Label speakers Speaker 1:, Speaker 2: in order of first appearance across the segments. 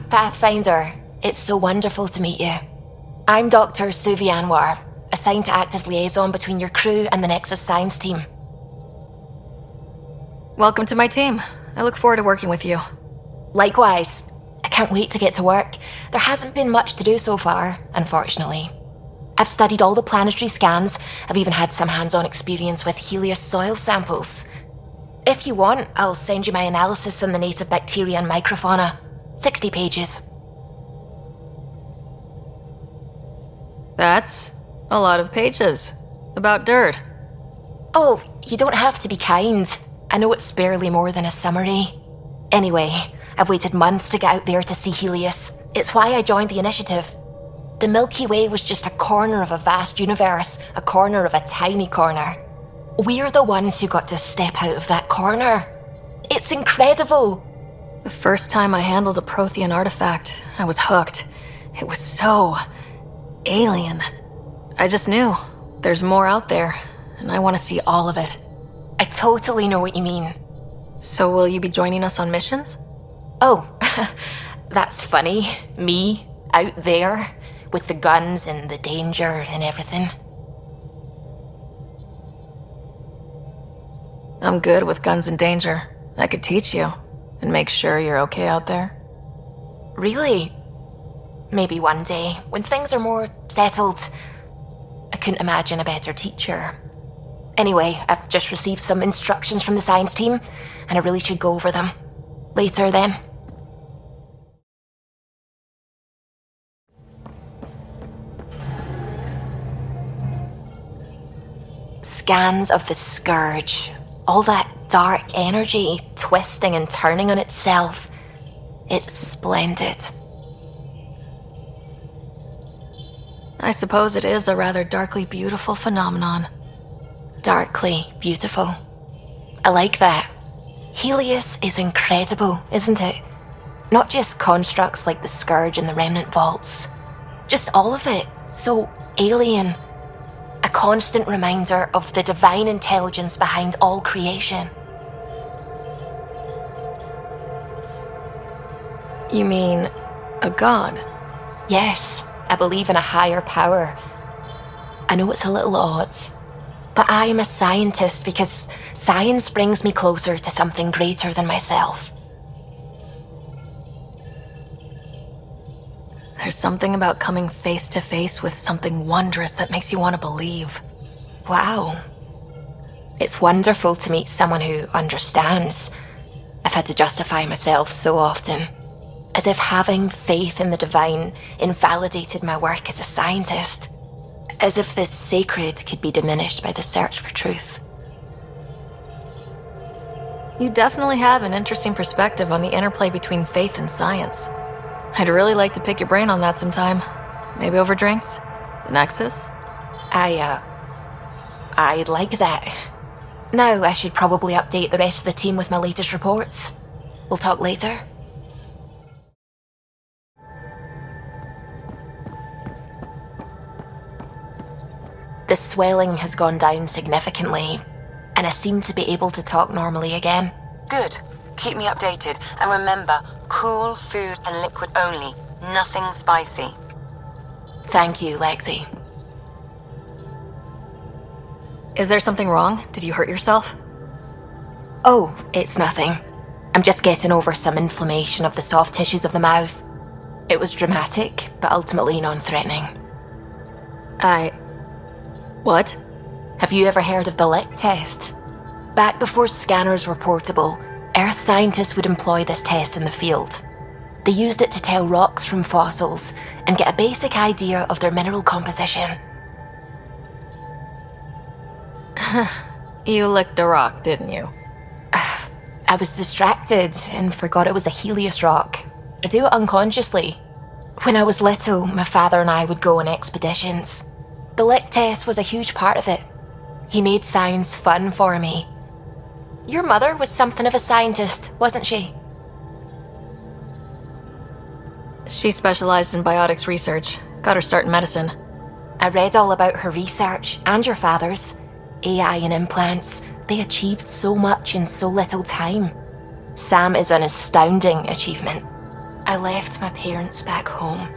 Speaker 1: Pathfinder, it's so wonderful to meet you. I'm Dr. Suvi, assigned to act as liaison between your crew and the Nexus science team.
Speaker 2: Welcome to my team. I look forward to working with you.
Speaker 1: Likewise. I can't wait to get to work. There hasn't been much to do so far, unfortunately. I've studied all the planetary scans. I've even had some hands-on experience with Helios soil samples. If you want, I'll send you my analysis on the native bacteria and microfauna. 60 pages.
Speaker 2: That's a lot of pages. About dirt.
Speaker 1: Oh, you don't have to be kind. I know it's barely more than a summary. Anyway, I've waited months to get out there to see Helios. It's why I joined the initiative. The Milky Way was just a corner of a vast universe, a corner of a tiny corner. We're the ones who got to step out of that corner. It's incredible.
Speaker 2: The first time I handled a Prothean artifact, I was hooked. It was so alien. I just knew there's more out there, and I want to see all of it.
Speaker 1: I totally know what you mean.
Speaker 2: So will you be joining us on missions?
Speaker 1: Oh, that's funny. Me, out there, with the guns and the danger and everything.
Speaker 2: I'm good with guns and danger. I could teach you and make sure you're okay out there.
Speaker 1: Really? Maybe one day, when things are more settled. I couldn't imagine a better teacher. Anyway, I've just received some instructions from the science team, and I really should go over them. Later, then. Scans of the Scourge. All that dark energy twisting and turning on itself. It's splendid.
Speaker 2: I suppose it is a rather darkly beautiful phenomenon.
Speaker 1: Darkly beautiful. I like that. Helios is incredible, isn't it? Not just constructs like the Scourge and the Remnant Vaults. Just all of it. So alien. A constant reminder of the divine intelligence behind all creation.
Speaker 2: You mean a god?
Speaker 1: Yes, I believe in a higher power. I know it's a little odd, but I'm a scientist because science brings me closer to something greater than myself.
Speaker 2: There's something about coming face to face with something wondrous that makes you want to believe.
Speaker 1: Wow. It's wonderful to meet someone who understands. I've had to justify myself so often, as if having faith in the divine invalidated my work as a scientist, as if the sacred could be diminished by the search for truth.
Speaker 2: You definitely have an interesting perspective on the interplay between faith and science. I'd really like to pick your brain on that sometime. Maybe over drinks? The Nexus?
Speaker 1: I'd like that. Now I should probably update the rest of the team with my latest reports. We'll talk later. The swelling has gone down significantly, and I seem to be able to talk normally again.
Speaker 3: Good. Keep me updated. And remember, cool food and liquid only. Nothing spicy.
Speaker 1: Thank you, Lexi.
Speaker 2: Is there something wrong? Did you hurt yourself?
Speaker 1: Oh, it's nothing. I'm just getting over some inflammation of the soft tissues of the mouth. It was dramatic, but ultimately non-threatening.
Speaker 2: What?
Speaker 1: Have you ever heard of the Lick test? Back before scanners were portable, Earth scientists would employ this test in the field. They used it to tell rocks from fossils and get a basic idea of their mineral composition.
Speaker 2: You licked a rock, didn't you?
Speaker 1: I was distracted and forgot it was a Helios rock. I do it unconsciously. When I was little, my father and I would go on expeditions. The Lick test was a huge part of it. He made science fun for me. Your mother was something of a scientist, wasn't she?
Speaker 2: She specialized in biotics research. Got her start in medicine.
Speaker 1: I read all about her research and your father's. AI and implants, they achieved so much in so little time. Sam is an astounding achievement. I left my parents back home.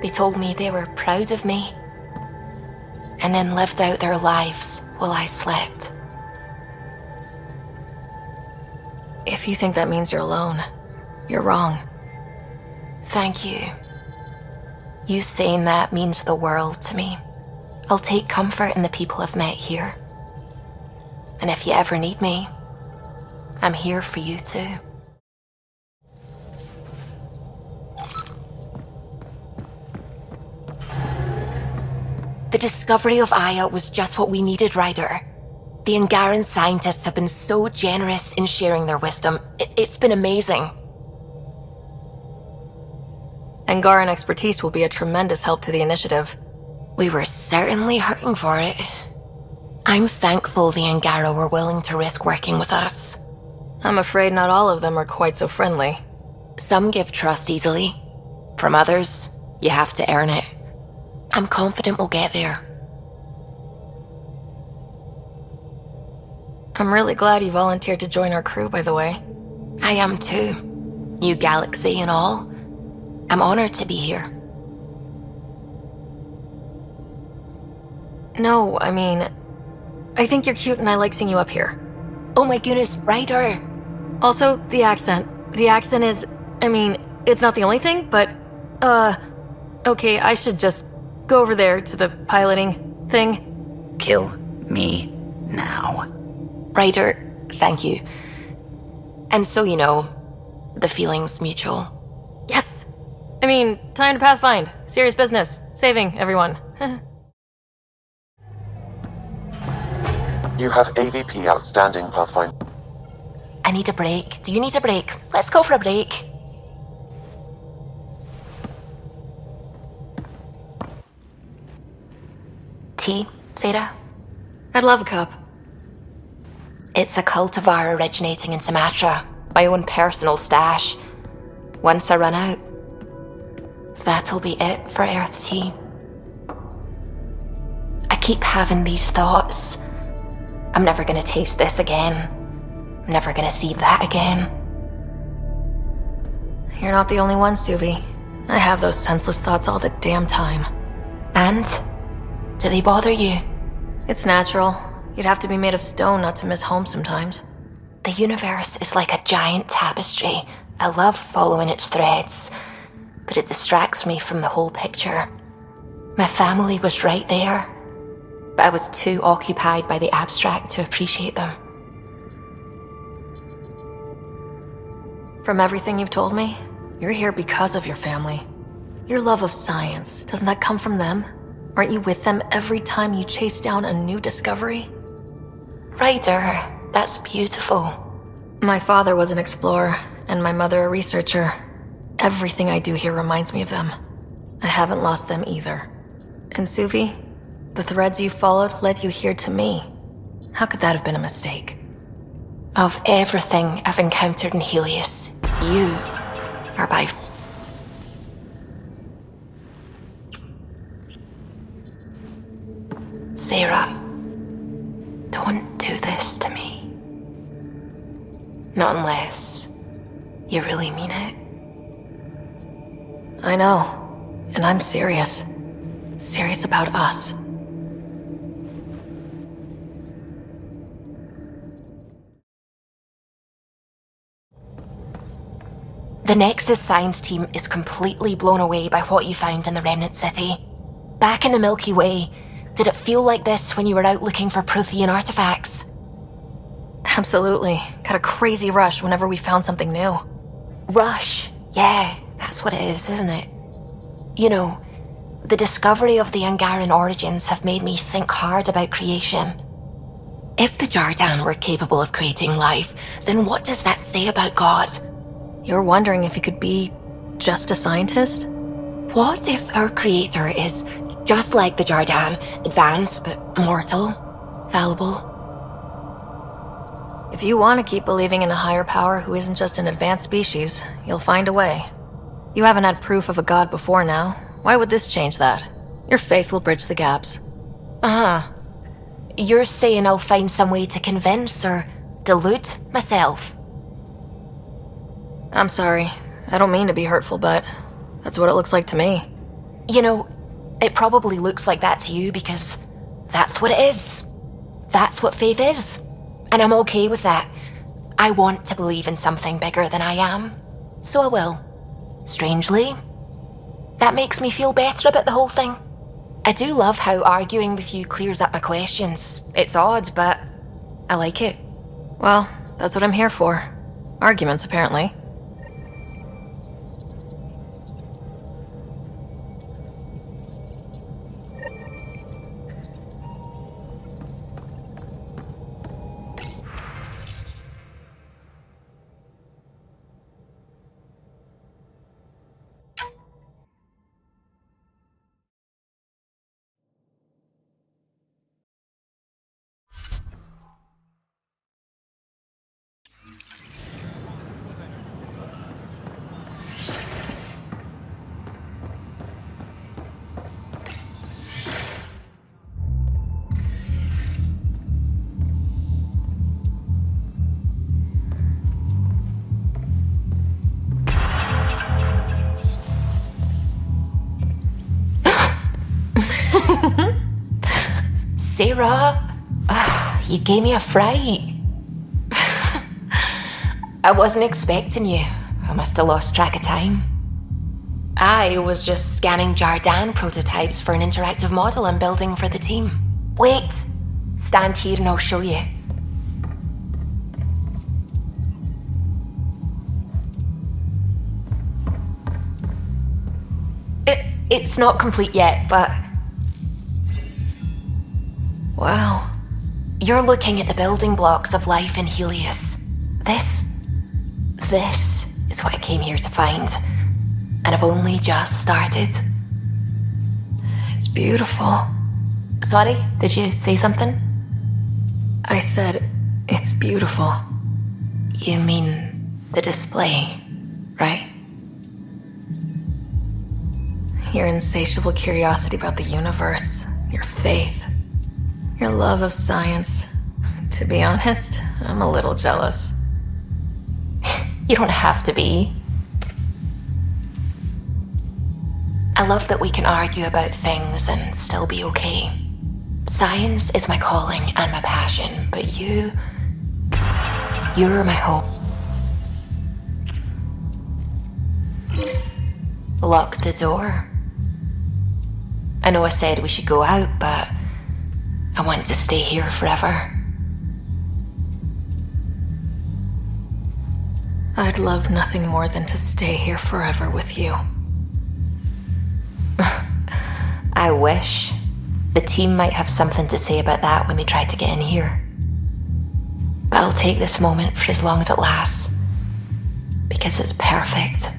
Speaker 1: They told me they were proud of me, and then lived out their lives while I slept.
Speaker 2: If you think that means you're alone, you're wrong.
Speaker 1: Thank you. You saying that means the world to me. I'll take comfort in the people I've met here. And if you ever need me, I'm here for you too. The discovery of Aya was just what we needed, Ryder. The Angaran scientists have been so generous in sharing their wisdom. It's been amazing.
Speaker 2: Angaran expertise will be a tremendous help to the initiative.
Speaker 1: We were certainly hurting for it. I'm thankful the Angara were willing to risk working with us.
Speaker 2: I'm afraid not all of them are quite so friendly.
Speaker 1: Some give trust easily. From others, you have to earn it. I'm confident we'll get there.
Speaker 2: I'm really glad you volunteered to join our crew, by the way.
Speaker 1: I am too. New galaxy and all. I'm honored to be here.
Speaker 2: No, I mean, I think you're cute and I like seeing you up here.
Speaker 1: Oh my goodness, Ryder!
Speaker 2: Also, the accent. The accent is, I mean, it's not the only thing, but, okay, I should just go over there to the piloting thing.
Speaker 4: Kill me now.
Speaker 1: Ryder, thank you. And so you know, the feeling's mutual.
Speaker 2: Yes! I mean, time to pathfind. Serious business. Saving everyone.
Speaker 5: You have AVP outstanding, Pathfinder.
Speaker 1: I need a break. Do you need a break? Let's go for a break. Tea, Sarah?
Speaker 2: I'd love a cup.
Speaker 1: It's a cultivar originating in Sumatra. My own personal stash. Once I run out, that'll be it for Earth tea. I keep having these thoughts. I'm never gonna taste this again. I'm never gonna see that again.
Speaker 2: You're not the only one, Suvi. I have those senseless thoughts all the damn time.
Speaker 1: And? Do they bother you?
Speaker 2: It's natural. You'd have to be made of stone not to miss home sometimes.
Speaker 1: The universe is like a giant tapestry. I love following its threads, but it distracts me from the whole picture. My family was right there, but I was too occupied by the abstract to appreciate them.
Speaker 2: From everything you've told me, you're here because of your family. Your love of science, doesn't that come from them? Aren't you with them every time you chase down a new discovery?
Speaker 1: Ryder, that's beautiful.
Speaker 2: My father was an explorer, and my mother a researcher. Everything I do here reminds me of them. I haven't lost them either. And Suvi, the threads you followed led you here to me. How could that have been a mistake?
Speaker 1: Of everything I've encountered in Helios, you are by... Sarah, don't do this to me. Not unless you really mean it.
Speaker 2: I know, and I'm serious. Serious about us.
Speaker 1: The Nexus science team is completely blown away by what you found in the Remnant City. Back in the Milky Way, did it feel like this when you were out looking for Prothean artifacts?
Speaker 2: Absolutely. Got a crazy rush whenever we found something new.
Speaker 1: Rush. Yeah, that's what it is, isn't it? You know, the discovery of the Angaran origins have made me think hard about creation. If the Jardan were capable of creating life, then what does that say about God?
Speaker 2: You're wondering if he could be just a scientist?
Speaker 1: What if our creator is just like the Jardan, advanced but mortal, fallible?
Speaker 2: If you want to keep believing in a higher power who isn't just an advanced species, you'll find a way. You haven't had proof of a god before now. Why would this change that? Your faith will bridge the gaps.
Speaker 1: Uh-huh. You're saying I'll find some way to convince or delude myself?
Speaker 2: I'm sorry. I don't mean to be hurtful, but that's what it looks like to me.
Speaker 1: You know, it probably looks like that to you because that's what it is. That's what faith is. And I'm okay with that. I want to believe in something bigger than I am, so I will. Strangely, that makes me feel better about the whole thing. I do love how arguing with you clears up my questions. It's odd, but I like it.
Speaker 2: Well, that's what I'm here for. Arguments, apparently.
Speaker 1: Sarah, you gave me a fright. I wasn't expecting you. I must have lost track of time. I was just scanning Jardan prototypes for an interactive model I'm building for the team. Wait, stand here and I'll show you. It's not complete yet, but...
Speaker 2: Wow.
Speaker 1: You're looking at the building blocks of life in Helios. This is what I came here to find. And I've only just started.
Speaker 2: It's beautiful.
Speaker 1: Sorry, did you say something?
Speaker 2: I said, it's beautiful.
Speaker 1: You mean the display, right?
Speaker 2: Your insatiable curiosity about the universe, your faith, your love of science. To be honest, I'm a little jealous.
Speaker 1: You don't have to be. I love that we can argue about things and still be okay. Science is my calling and my passion, but you're my hope. Lock the door. I know I said we should go out, but I want to stay here forever.
Speaker 2: I'd love nothing more than to stay here forever with you.
Speaker 1: I wish. The team might have something to say about that when they try to get in here. But I'll take this moment for as long as it lasts. Because it's perfect.